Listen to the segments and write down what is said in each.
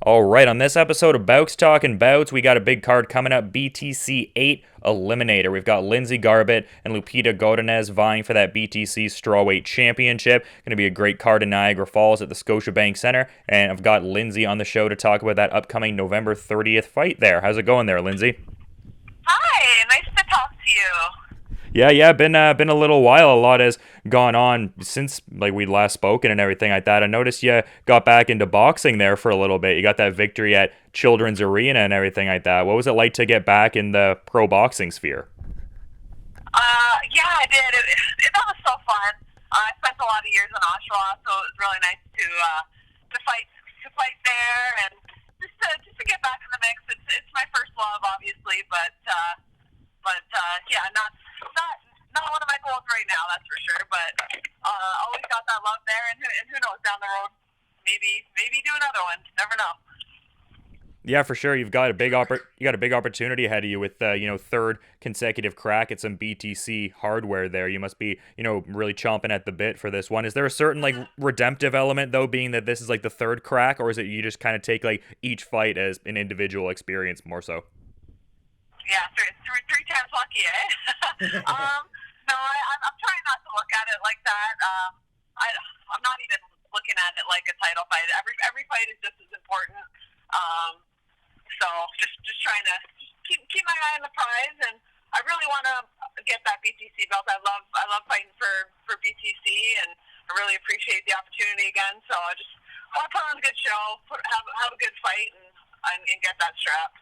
All right, on this episode of Bouts Talking Bouts, we got a big card coming up, BTC 8 Eliminator. We've got Lindsay Garbatt and Lupita Godinez vying for that BTC strawweight championship. Going to be a great card in Niagara Falls at the Scotia Bank Center, and I've got Lindsay on the show to talk about that upcoming November 30th fight there. How's it going there, Lindsay? Hi, nice to talk to you. Yeah, been a little while. A lot has gone on since we last spoken and everything like that. I noticed you got back into boxing there for a little bit. You got that victory at Children's Arena and everything like that. What was it like to get back in the pro boxing sphere? Yeah, I did. That was so fun. I spent a lot of years in Oshawa, so it was really nice to fight there and just to get back in the mix. It's my first love, obviously, but yeah, not one of my goals right now, that's for sure. But always got that love there, and who knows, down the road, maybe do another one. Never know. Yeah, for sure. You got a big opportunity ahead of you with third consecutive crack at some BTC hardware there. You must be really chomping at the bit for this one. Is there a certain redemptive element though, being that this is like the third crack, or is it you just kind of take each fight as an individual experience more so? Yeah, three times lucky, eh? No, I'm trying not to look at it like that. I'm not even looking at it like a title fight. Every fight is just as important. So just trying to keep my eye on the prize, and I really want to get that BTC belt. I love fighting for BTC, and I really appreciate the opportunity again. So I just want to put on a good show, have a good fight, and get that strap.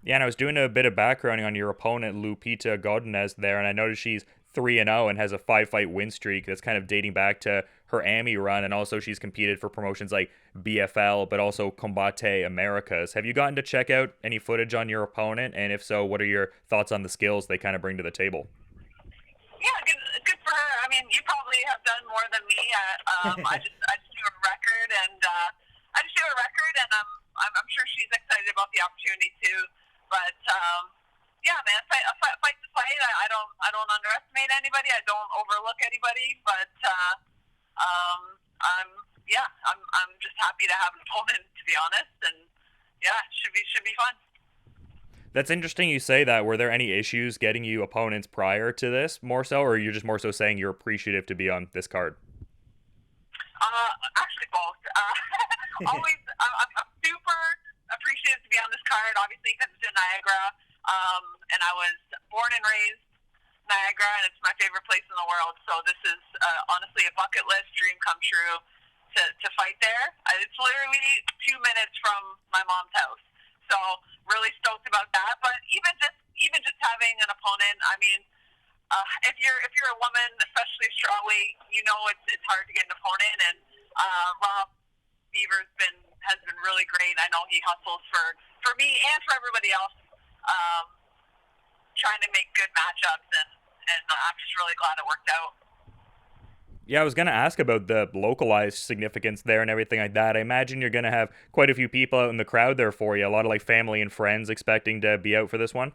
Yeah, and I was doing a bit of backgrounding on your opponent, Lupita Godinez, there, and I noticed she's 3-0 and has a 5-fight win streak that's kind of dating back to her AMI run, and also she's competed for promotions like BFL, but also Combate Americas. Have you gotten to check out any footage on your opponent, and if so, what are your thoughts on the skills they kind of bring to the table? Yeah, good for her. I mean, you probably have done more than me. I just do a record, and I'm sure she's excited about the opportunity too. But yeah, man, fight to fight. I don't underestimate anybody. I don't overlook anybody. But I'm just happy to have an opponent, to be honest. And yeah, should be fun. That's interesting you say that. Were there any issues getting you opponents prior to this, more so, or you're just more so saying you're appreciative to be on this card? Actually, both. Always, I'm super appreciative to be on this card. Obviously, because it's in Niagara, and I was born and raised Niagara, and it's my favorite place in the world. So this is honestly a bucket list dream come true to fight there. It's literally 2 minutes from my mom's house. So really stoked about that. But even just having an opponent, I mean, if you're a woman, especially strawweight, it's hard to get an opponent. And Rob Beaver's has been really great. I know he hustles for me and for everybody else, trying to make good matchups, and I'm just really glad it worked out. Yeah, I was going to ask about the localized significance there and everything like that. I imagine you're going to have quite a few people out in the crowd there for you, a lot of family and friends expecting to be out for this one.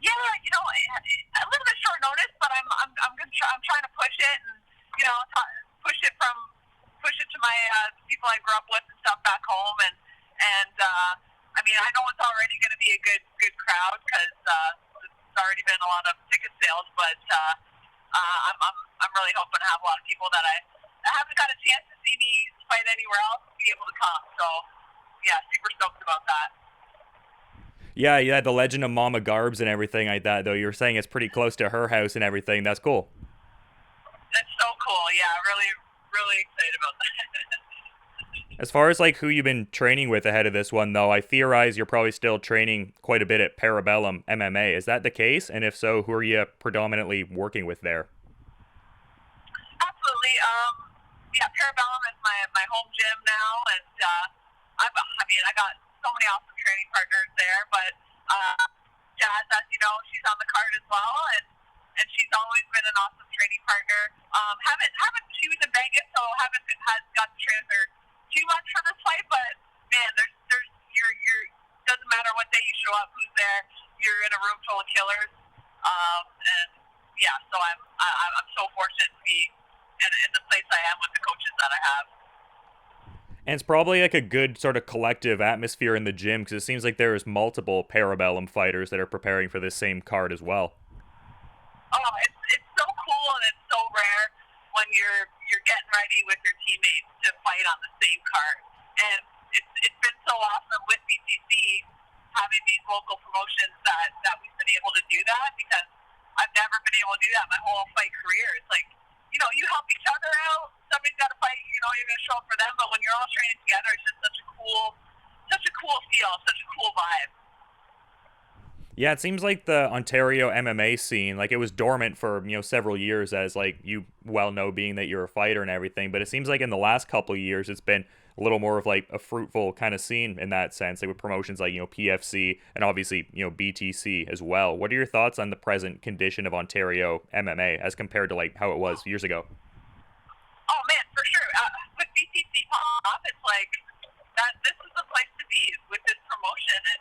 Yeah, a little bit short notice, but I'm trying to push it, and push it to my people I grew up with and stuff back home, and I mean, I know it's already going to be a good crowd because there's already been a lot of ticket sales, but I'm really hoping to have a lot of people that I haven't got a chance to see me fight anywhere else be able to come. So yeah, super stoked about that. Yeah, the legend of Mama Garbs and everything like that, though. You were saying it's pretty close to her house and everything. That's cool. That's so cool. Yeah, really, really excited about that. As far as who you've been training with ahead of this one, though, I theorize you're probably still training quite a bit at Parabellum MMA. Is that the case? And if so, who are you predominantly working with there? Absolutely. Yeah, Parabellum is my home gym now, and I got so many awesome training partners there. But Jazz, as you know, she's on the card as well, and she's always been an awesome training partner. Haven't she was in Vegas, so haven't has got to train her too much for this fight. But man, there's you're doesn't matter what day you show up, who's there. You're in a room full of killers, and yeah. So I'm so fortunate to be in the place I am with the coaches that I have. And it's probably like a good sort of collective atmosphere in the gym because it seems like there is multiple Parabellum fighters that are preparing for this same card as well. Oh, it's so cool and it's so rare when you're getting ready with your teammates to fight on the same card. And it's been so awesome with BTC having these local promotions that we've been able to do that, because I've never been able to do that my whole fight career. It's like, you help each other out. Somebody's got to fight, you're going to show up for them. But when you're all training together, it's just such a cool feel, such a cool vibe. Yeah, it seems like the Ontario MMA scene, like it was dormant for, several years, as like you well know, being that you're a fighter and everything, but it seems like in the last couple of years it's been a little more of like a fruitful kind of scene in that sense, like with promotions like, PFC and obviously, BTC as well. What are your thoughts on the present condition of Ontario MMA as compared to like how it was years ago? Oh man, for sure. With BTC popping off, it's like that. This is the place to be with this promotion, and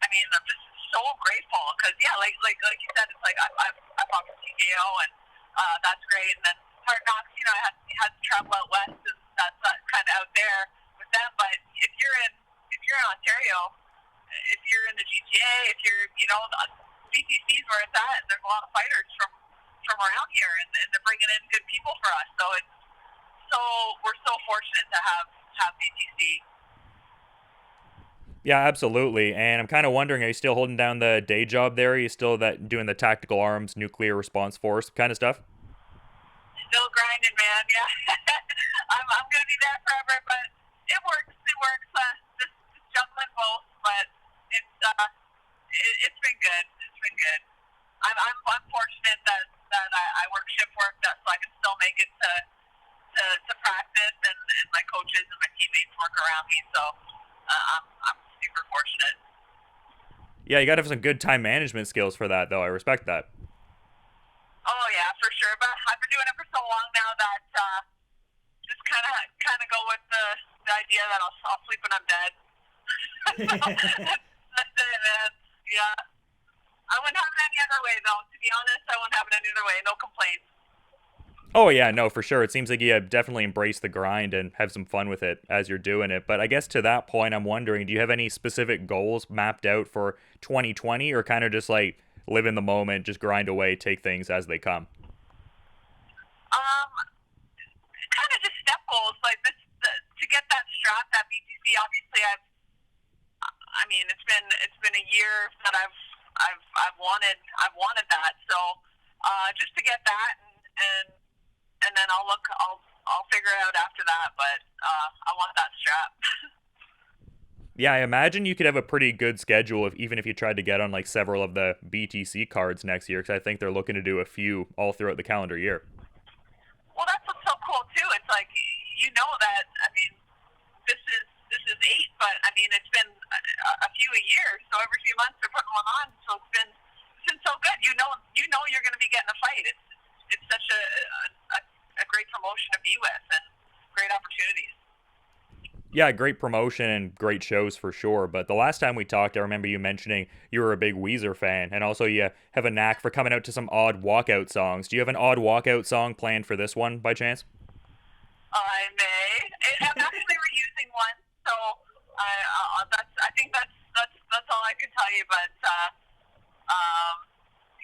I mean, I'm just so grateful because like you said, it's like I fought for TKO, and that's great. And then Hard Knocks, I had to travel out west, and that's kind of out there with them. But if you're in Ontario, if you're in the GTA, if you're the BTC is where it's at, and there's a lot of fighters from around here, and they're bringing in good people for us. So we're so fortunate to have BTC. Yeah, absolutely. And I'm kind of wondering, are you still holding down the day job there? Are you still doing the tactical arms, nuclear response force kind of stuff? Still grinding, man. Yeah, I'm gonna be there forever, but it works. It works. Just juggling both, but it's been good. It's been good. I'm fortunate that I work shift work, that so I can still make it to practice, and my coaches and my teammates work around me. So I'm super fortunate. Yeah, you got to have some good time management skills for that, though. I respect that. Oh yeah, for sure. But I've been doing it for so long now that just kind of go with the idea that I'll sleep when I'm dead. That's it, man. Yeah. I wouldn't have it any other way, though. To be honest, I wouldn't have it any other way. No complaints. Oh yeah, no, for sure. It seems like you definitely embrace the grind and have some fun with it as you're doing it. But I guess to that point, I'm wondering, do you have any specific goals mapped out for 2020, or kind of just like live in the moment, just grind away, take things as they come? Kind of just step goals like this to get that strap, that BTC. Obviously, I mean, it's been a year that I've wanted that. So just to get that, and then I'll figure it out after that. But I want that strap. Yeah, I imagine you could have a pretty good schedule even if you tried to get on like several of the BTC cards next year, because I think they're looking to do a few all throughout the calendar year. Well, that's what's so cool too. It's like that. I mean, this is 8, but I mean it's been a few a year. So every few months they're putting one on. So it's been so good. You're going to be getting a fight. It's such a great promotion to be with, and great opportunities. Yeah, great promotion and great shows for sure. But the last time we talked, I remember you mentioning you were a big Weezer fan, and also you have a knack for coming out to some odd walkout songs. Do you have an odd walkout song planned for this one by chance? I may. I'm actually reusing one, so I think that's all I can tell you. But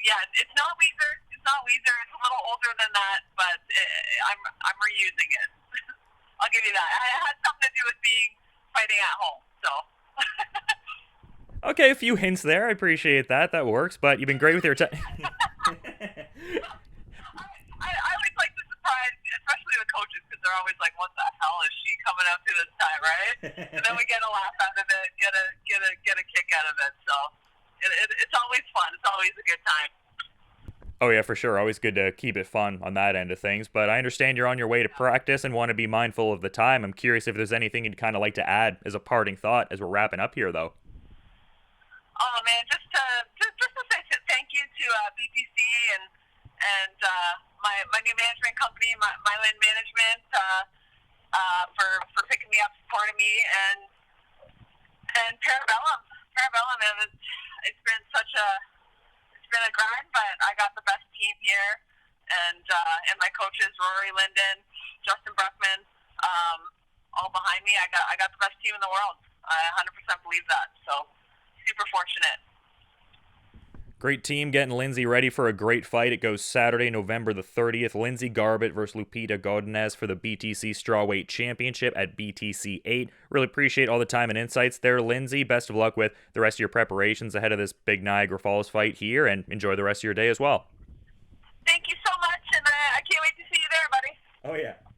yeah, it's not Weezer. It's not Weezer. It's a little older than that, but I'm reusing it. I'll give you that. It had something to do with fighting at home. So. Okay, a few hints there. I appreciate that. That works. But you've been great with your time. I always like to surprise, especially the coaches, because they're always like, "What the hell is she coming up to this time?" Right? And then we get a laugh out of it, get a kick out of it. So it's always fun. It's always a good time. Oh yeah, for sure. Always good to keep it fun on that end of things. But I understand you're on your way to practice and want to be mindful of the time. I'm curious if there's anything you'd kind of like to add as a parting thought as we're wrapping up here, though. Oh man, just to say thank you to BTC and my new management company, Myland Management, for picking me up, supporting me, and Parabellum. Man, it's been a grind, but I got the best team here, and my coaches, Rory Linden, Justin Bruckman. all behind me. I got the best team in the world. I 100% believe that. So super fortunate. Great team getting Lindsay ready for a great fight. It goes Saturday, November the 30th. Lindsay Garbatt versus Lupita Godinez for the BTC Strawweight Championship at BTC 8. Really appreciate all the time and insights there, Lindsay. Best of luck with the rest of your preparations ahead of this big Niagara Falls fight here, and enjoy the rest of your day as well. Thank you so much, and I can't wait to see you there, buddy. Oh, yeah.